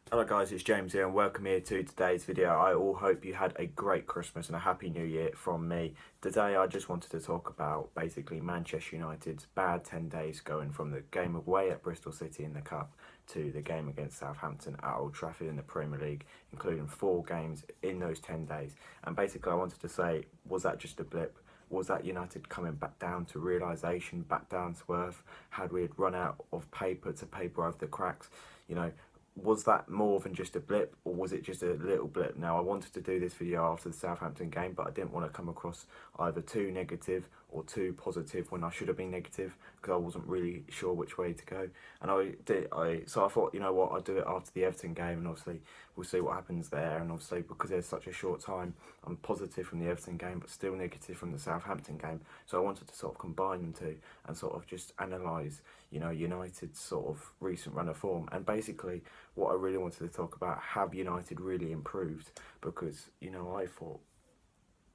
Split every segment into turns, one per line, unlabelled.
Hello guys, it's James here and welcome here to today's video. I all hope you had a great Christmas and a happy new year from me. Today I just wanted to talk about basically Manchester United's bad 10 days going from the game away at Bristol City in the Cup to the game against Southampton at Old Trafford in the Premier League, including 4 games in those 10 days. And basically I wanted to say, was that just a blip? Was that United coming back down to realisation, back down to earth? Had we run out of paper to paper over the cracks? You know, was that more than just a blip, or was it just a little blip? Now, I wanted to do this video after the Southampton game, but I didn't want to come across either too negative or too positive when I should have been negative, because I wasn't really sure which way to go. And so I thought, you know what, I'll do it after the Everton game, and obviously we'll see what happens there. And obviously, because there's such a short time, I'm positive from the Everton game, but still negative from the Southampton game. So I wanted to sort of combine them two and sort of just analyse, United's sort of recent run of form. And basically, what I really wanted to talk about, have United really improved? Because, I thought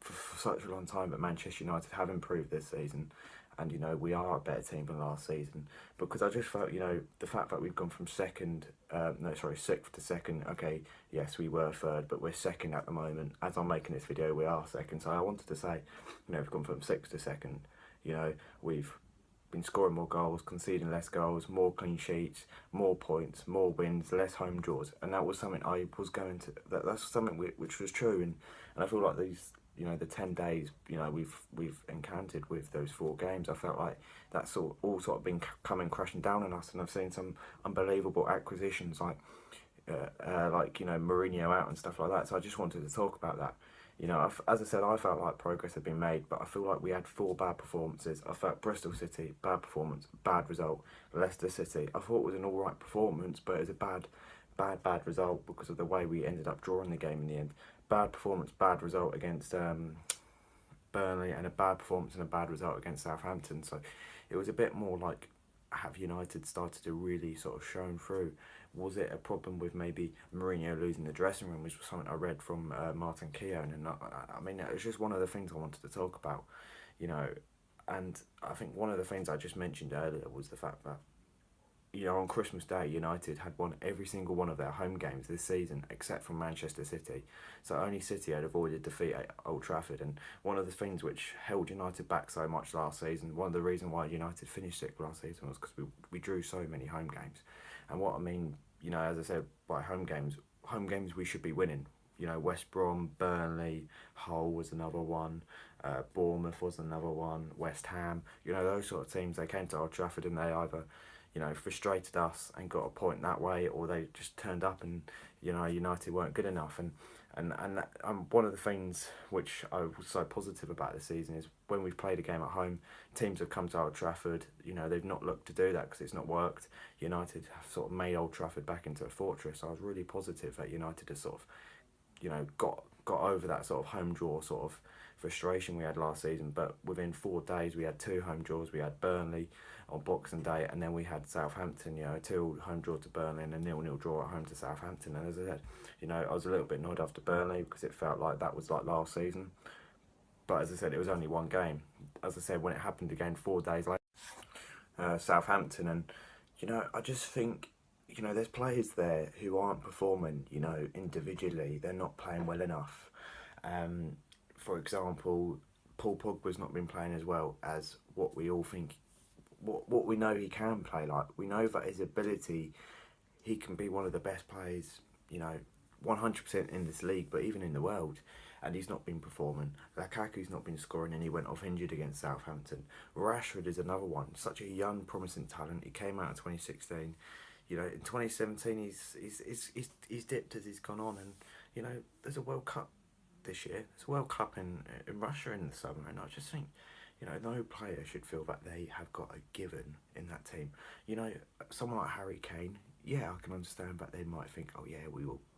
for such a long time that Manchester United have improved this season, and we are a better team than last season. Because I just felt, the fact that we've gone from sixth to second. Okay, yes, we were third, but we're second at the moment. As I'm making this video, we are second. So I wanted to say, we've gone from sixth to second. We've been scoring more goals, conceding less goals, more clean sheets, more points, more wins, less home draws, and that was something I was going to. That's something which was true, and I feel like these, the 10 days, we've encountered with those 4 games. I felt like that's all sort of been coming crashing down on us, and I've seen some unbelievable acquisitions like Mourinho out and stuff like that. So I just wanted to talk about that. As I said, I felt like progress had been made, but I feel like we had 4 bad performances. I felt Bristol City, bad performance, bad result. Leicester City, I thought it was an alright performance, but it was a bad result because of the way we ended up drawing the game in the end. Bad performance, bad result against Burnley, and a bad performance and a bad result against Southampton. So it was a bit more like, have United started to really sort of shown through? Was it a problem with maybe Mourinho losing the dressing room, which was something I read from Martin Keown? And I mean, it was just one of the things I wanted to talk about, you know. And I think one of the things I just mentioned earlier was the fact that, on Christmas Day, United had won every single one of their home games this season except from Manchester City. So only City had avoided defeat at Old Trafford. And one of the things which held United back so much last season, one of the reasons why United finished sixth last season, was because we drew so many home games. And what I mean, as I said, by home games we should be winning. West Brom, Burnley, Hull was another one, Bournemouth was another one, West Ham, those sort of teams, they came to Old Trafford and they either, frustrated us and got a point that way, or they just turned up and, United weren't good enough. And one of the things which I was so positive about this season is when we've played a game at home, teams have come to Old Trafford, they've not looked to do that because it's not worked. United have sort of made Old Trafford back into a fortress. I was really positive that United has sort of, got over that sort of home draw sort of frustration we had last season. But within 4 days we had 2 home draws. We had Burnley on Boxing Day, and then we had Southampton, 2 home draw to Burnley and a 0-0 draw at home to Southampton. And as I said, I was a little bit annoyed after Burnley because it felt like that was like last season. But as I said, it was only 1 game. As I said, when it happened again 4 days later, Southampton, and I just think, there's players there who aren't performing, individually. They're not playing well enough. For example, Paul Pogba's not been playing as well as what we all think, what we know he can play like. We know that his ability, he can be one of the best players, 100% in this league, but even in the world. And he's not been performing. Lukaku's not been scoring, and he went off injured against Southampton. Rashford is another one, such a young, promising talent. He came out in 2016. In 2017, he's dipped as he's gone on, and there's a World Cup this year. There's a World Cup in Russia in the summer, and I just think, no player should feel that they have got a given in that team. Someone like Harry Kane, yeah, I can understand that they might think, oh yeah,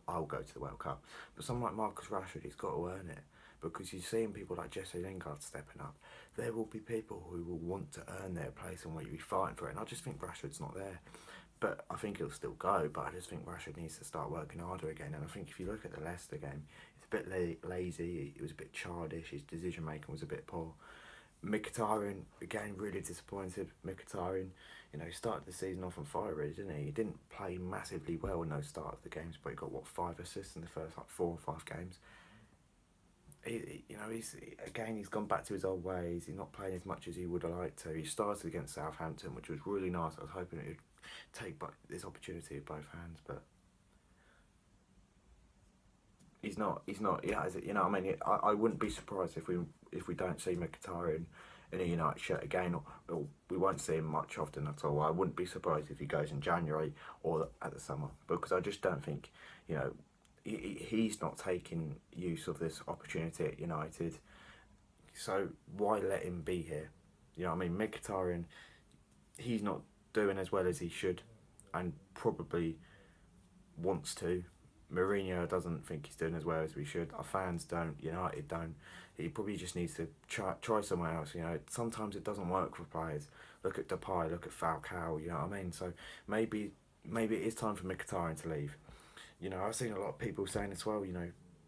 I'll go to the World Cup. But someone like Marcus Rashford, he's got to earn it. Because you're seeing people like Jesse Lingard stepping up. There will be people who will want to earn their place and will be fighting for it. And I just think Rashford's not there. But I think he'll still go. But I just think Rashford needs to start working harder again. And I think if you look at the Leicester game, it's a bit lazy. It was a bit childish. His decision making was a bit poor. Mkhitaryan, again, really disappointed. Mkhitaryan, he started the season off on fire, really, didn't he? He didn't play massively well in those start of the games, but he got, 5 assists in the first, 4 or 5 games. He's gone back to his old ways. He's not playing as much as he would have liked to. He started against Southampton, which was really nice. I was hoping it would take this opportunity with both hands, but he's not. He has it. What I mean? I wouldn't be surprised if we don't see Mkhitaryan in a United shirt again, or we won't see him much often at all. I wouldn't be surprised if he goes in January or at the summer, because I just don't think, he's not taking use of this opportunity at United. So why let him be here? Mkhitaryan, he's not doing as well as he should, and probably wants to. Mourinho doesn't think he's doing as well as we should. Our fans don't. United don't. He probably just needs to try somewhere else. Sometimes it doesn't work for players. Look at Depay. Look at Falcao. You know what I mean? So maybe it is time for Mkhitaryan to leave. I've seen a lot of people saying as well.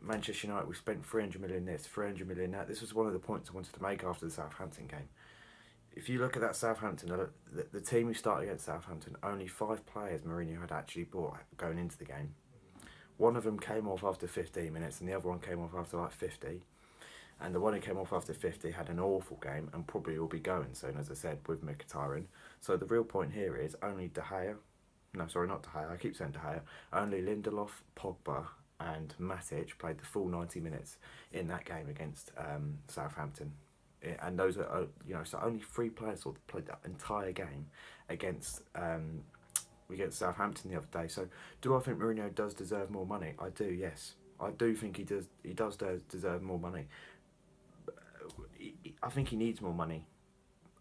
Manchester United, we spent 300 million this, 300 million that. This was one of the points I wanted to make after the Southampton game. If you look at that Southampton, the team who started against Southampton, only 5 players Mourinho had actually bought going into the game. One of them came off after 15 minutes and the other one came off after like 50. And the one who came off after 50 had an awful game and probably will be going soon, as I said, with Mkhitaryan. So the real point here is only De Gea, no, sorry, not De Gea, I keep saying De Gea, only Lindelof, Pogba and Matic played the full 90 minutes in that game against Southampton. And those are, so only 3 players played that entire game against Southampton the other day. So do I think Mourinho does deserve more money? I do, yes. I do think he does deserve more money. I think he needs more money.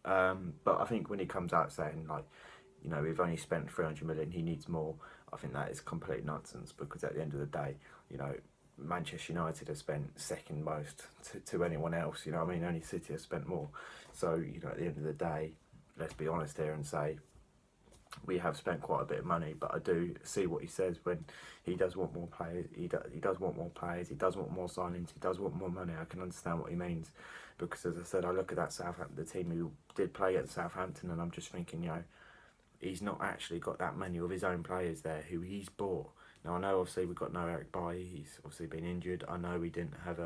But I think when he comes out saying, like, we've only spent 300 million, he needs more, I think that is complete nonsense, because at the end of the day, Manchester United have spent second most to anyone else. Only City have spent more. So, at the end of the day, let's be honest here and say, we have spent quite a bit of money, but I do see what he says when he does want more players. He does want more players. He does want more signings. He does want more money. I can understand what he means, because as I said, I look at that the team who did play at Southampton, and I'm just thinking, he's not actually got that many of his own players there who he's bought. Now I know obviously we've got no Eric Bailly. He's obviously been injured. I know we didn't have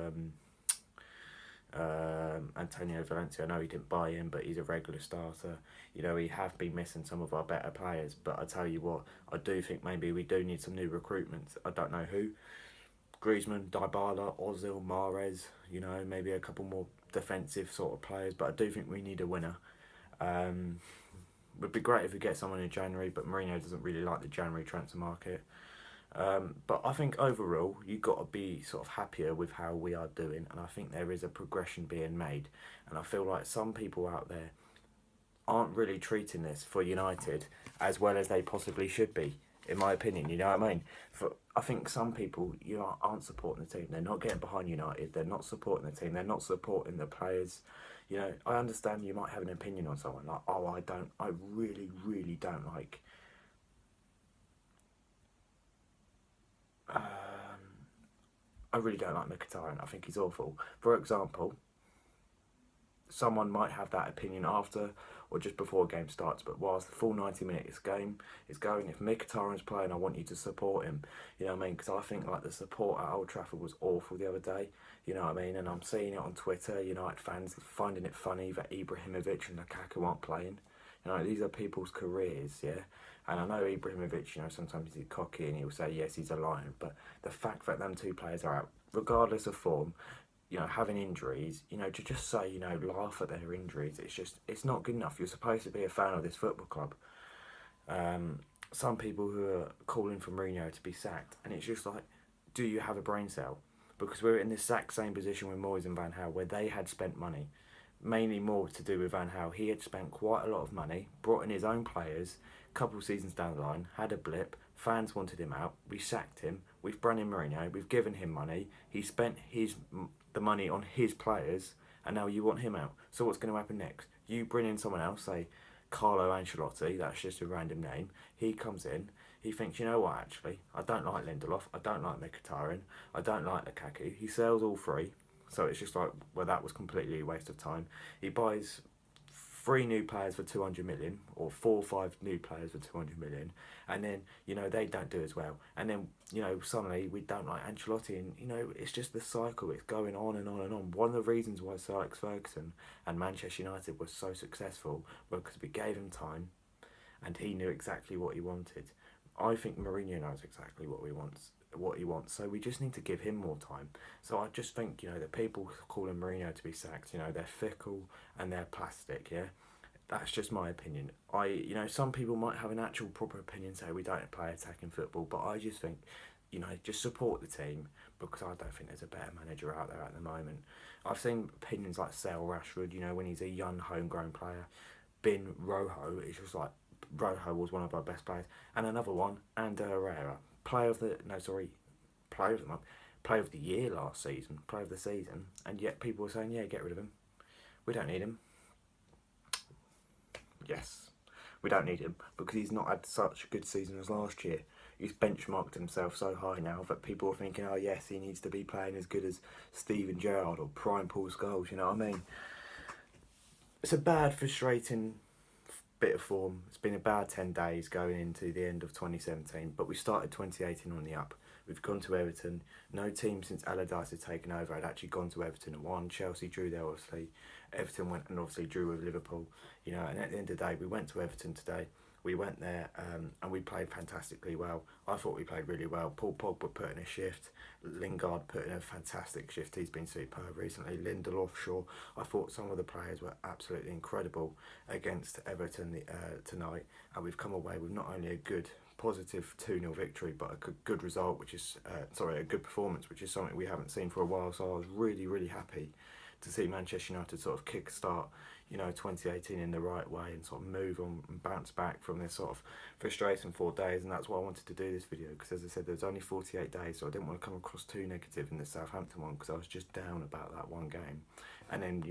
Antonio Valencia. I know he didn't buy him, but he's a regular starter. We have been missing some of our better players, but I tell you what, I do think maybe we do need some new recruitments. I don't know who. Griezmann, Dybala, Ozil, Mahrez, maybe a couple more defensive sort of players, but I do think we need a winner. Would be great if we get someone in January, but Mourinho doesn't really like the January transfer market. But I think overall, you've got to be sort of happier with how we are doing, and I think there is a progression being made. And I feel like some people out there aren't really treating this for United as well as they possibly should be, in my opinion. You know what I mean? I think some people aren't supporting the team. They're not getting behind United. They're not supporting the team. They're not supporting the players. I understand you might have an opinion on someone like, I really, really don't like. I really don't like Mkhitaryan. I think he's awful. For example, someone might have that opinion after or just before a game starts, but whilst the full 90 minutes game is going, if Mkhitaryan's playing, I want you to support him. You know what I mean? Because I think like the support at Old Trafford was awful the other day. You know what I mean? And I'm seeing it on Twitter, United fans finding it funny that Ibrahimovic and Lukaku aren't playing. These are people's careers, yeah? And I know Ibrahimovic, sometimes he's cocky and he'll say, yes, he's a lion. But the fact that them 2 players are out, regardless of form, having injuries, to just say, laugh at their injuries, it's not good enough. You're supposed to be a fan of this football club. Some people who are calling for Mourinho to be sacked, and it's just like, do you have a brain cell? Because we're in the exact same position with Moyes and Van Gaal, where they had spent money. Mainly more to do with Van Gaal. He had spent quite a lot of money, brought in his own players, couple of seasons down the line, had a blip, fans wanted him out, we sacked him, we've brought in Mourinho, we've given him money, he spent the money on his players, and now you want him out. So what's going to happen next? You bring in someone else, say Carlo Ancelotti, that's just a random name, he comes in, he thinks, you know what, actually, I don't like Lindelof, I don't like Mkhitaryan, I don't like Lukaku, he sells all 3, So it's just like, well, that was completely a waste of time. He buys 3 new players for 200 million, or 4 or 5 new players for 200 million, and then they don't do as well, and then suddenly we don't like Ancelotti, and it's just the cycle. It's going on and on and on. One of the reasons why Sir Alex Ferguson and Manchester United was so successful was because we gave him time, and he knew exactly what he wanted. I think Mourinho knows exactly what he wants. So we just need to give him more time. So I just think that people calling Mourinho to be sacked, they're fickle and they're plastic. Yeah, that's just my opinion. Some people might have an actual proper opinion, say we don't play attacking football, but I just think just support the team, because I don't think there's a better manager out there at the moment. I've seen opinions like Sale Rashford, when he's a young homegrown player. Bin Rojo, it's just like, Rojo was one of our best players, and another one, Ander Herrera, player of the month, player of the year last season, player of the season, and yet people were saying, yeah, get rid of him. We don't need him. Yes, we don't need him because he's not had such a good season as last year. He's benchmarked himself so high now that people are thinking, oh yes, he needs to be playing as good as Steven Gerrard or prime Paul Scholes. You know what I mean? It's a bad, frustrating bit of form. It's been a bad 10 days going into the end of 2017, but we started 2018 on the up. We've gone to Everton. No team since Allardyce had taken over had actually gone to Everton and won. Chelsea drew there, obviously. Everton went and obviously drew with Liverpool. And at the end of the day, we went to Everton today. We went there and we played fantastically well. I thought we played really well. Paul Pogba put in a shift. Lingard put in a fantastic shift. He's been superb recently. Lindelof, Shaw. I thought some of the players were absolutely incredible against Everton tonight. And we've come away with not only a good, positive 2-0 victory, but a good result, which is, a good performance, which is something we haven't seen for a while. So I was really, really happy to see Manchester United sort of kick-start 2018 in the right way and sort of move on and bounce back from this sort of frustrating 4 days. And that's why I wanted to do this video, because as I said, there's only 48 days, so I didn't want to come across too negative in the Southampton one, because I was just down about that one game. And then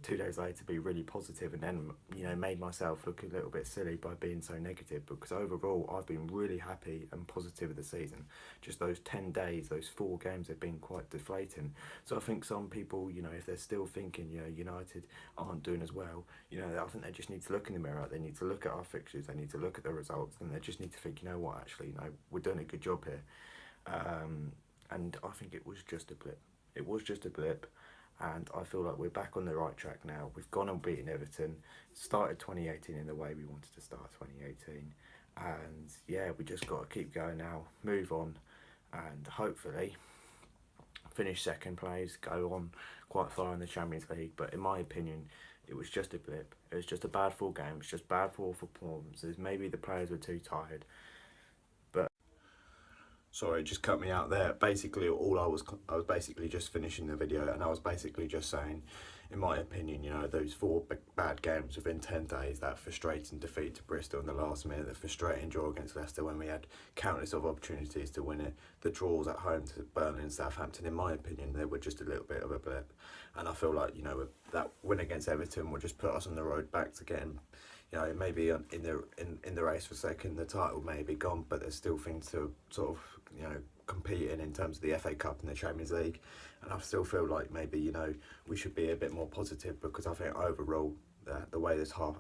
2 days later be really positive, and then made myself look a little bit silly by being so negative, because overall I've been really happy and positive of the season. Just those 10 days, those 4 games have been quite deflating. So I think some people, if they're still thinking United aren't doing as well, I think they just need to look in the mirror. They need to look at our fixtures, they need to look at the results, and they just need to think, actually, we're doing a good job here. And I think it was just a blip. It was just a blip. And I feel like we're back on the right track now. We've gone and beaten Everton, started 2018 in the way we wanted to start 2018. And yeah, we just got to keep going now, move on, and hopefully finish second place, go on quite far in the Champions League. But in my opinion, it was just a blip. It was just a bad 4 game. It's just bad 4 performances. Maybe the players were too tired. Sorry, just cut me out there. Basically, I was basically just finishing the video, and I was basically just saying, in my opinion, those 4 bad games within 10 days, that frustrating defeat to Bristol in the last minute, the frustrating draw against Leicester when we had countless of opportunities to win it, the draws at home to Burnley and Southampton, in my opinion, they were just a little bit of a blip. And I feel like, that win against Everton will just put us on the road back to getting, maybe in the race for second. The title may be gone, but there's still things to sort of compete in terms of the FA Cup and the Champions League. And I still feel like maybe we should be a bit more positive, because I think overall the way this half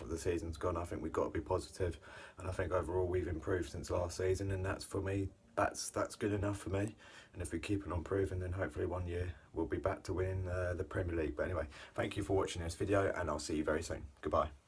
of the season's gone, I think we've got to be positive, and I think overall we've improved since last season, and that's, for me, that's good enough for me. And if we keep on improving, then hopefully one year we'll be back to win the Premier League. But anyway, thank you for watching this video, and I'll see you very soon. Goodbye.